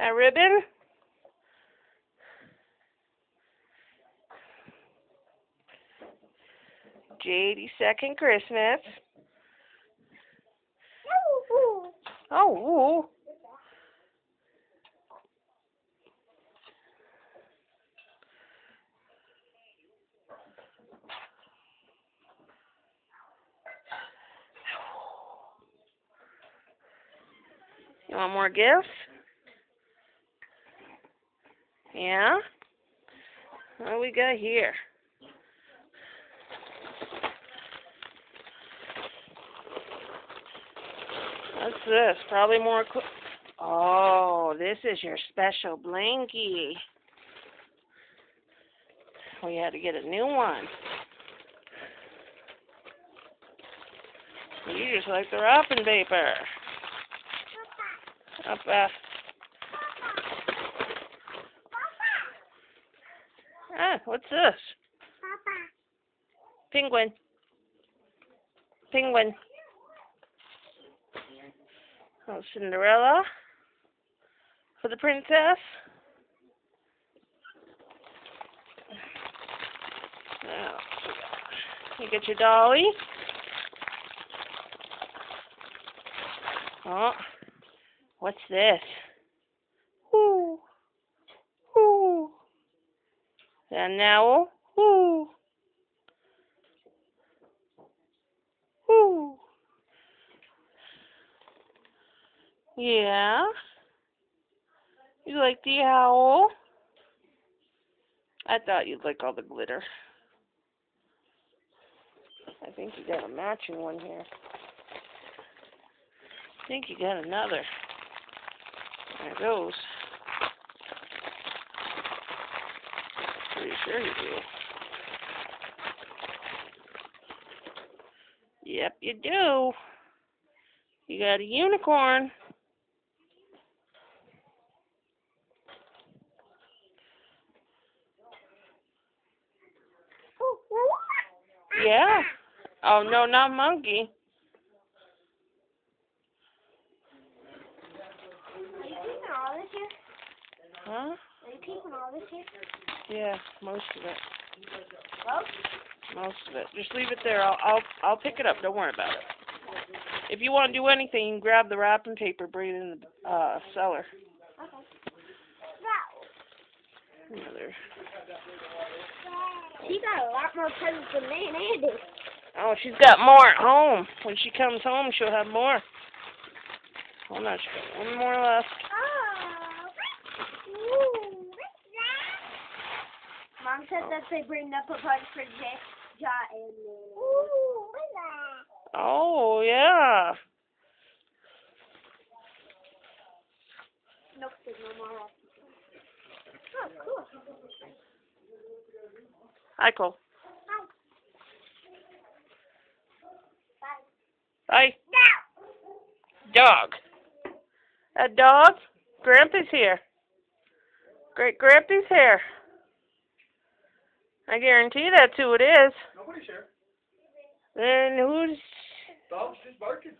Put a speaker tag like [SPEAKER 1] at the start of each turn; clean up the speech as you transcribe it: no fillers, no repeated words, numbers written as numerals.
[SPEAKER 1] A ribbon? JD's second Christmas. Oh, ooh. You want more gifts? Yeah? What do we got here? What's this? Probably more. Oh, this is your special blankie. We had to get a new one. You just like the wrapping paper. Up there. Ah, what's this? Penguin. Penguin. Oh, Cinderella. For the princess. Now, you get your dolly. Oh, what's this? Ooh. Ooh. And now, ooh. Ooh. Yeah. You like the owl? I thought you'd like all the glitter. I think you got a matching one here. I think you got another. There it goes. Pretty sure you do. Yep, you do. You got a unicorn. Yeah. Oh, no, not monkey.
[SPEAKER 2] Are you keeping all this here?
[SPEAKER 1] Huh?
[SPEAKER 2] Are you keeping all this here?
[SPEAKER 1] Yeah, most of it.
[SPEAKER 2] Well?
[SPEAKER 1] Most of it. Just leave it there. I'll pick it up. Don't worry about it. If you want to do anything, you can grab the wrapping paper, bring it in the cellar.
[SPEAKER 2] Okay.
[SPEAKER 1] Another.
[SPEAKER 2] She got a lot more presents than me and Andy.
[SPEAKER 1] Oh, she's got more at home. When she comes home, she'll have more. Hold on, she's got one more left.
[SPEAKER 2] Mom said that they bring up a bunch for Ja and Ooh, what's that?
[SPEAKER 1] Oh, yeah.
[SPEAKER 2] Nope, there's no more left. Oh, cool.
[SPEAKER 1] Hi, Cole.
[SPEAKER 2] Bye.
[SPEAKER 1] Bye.
[SPEAKER 2] No.
[SPEAKER 1] Dog. A dog? Grandpa's here. Great Grandpa's here. I guarantee that's who it is.
[SPEAKER 3] Nobody's here.
[SPEAKER 1] Then who's...
[SPEAKER 3] Dog's just barking.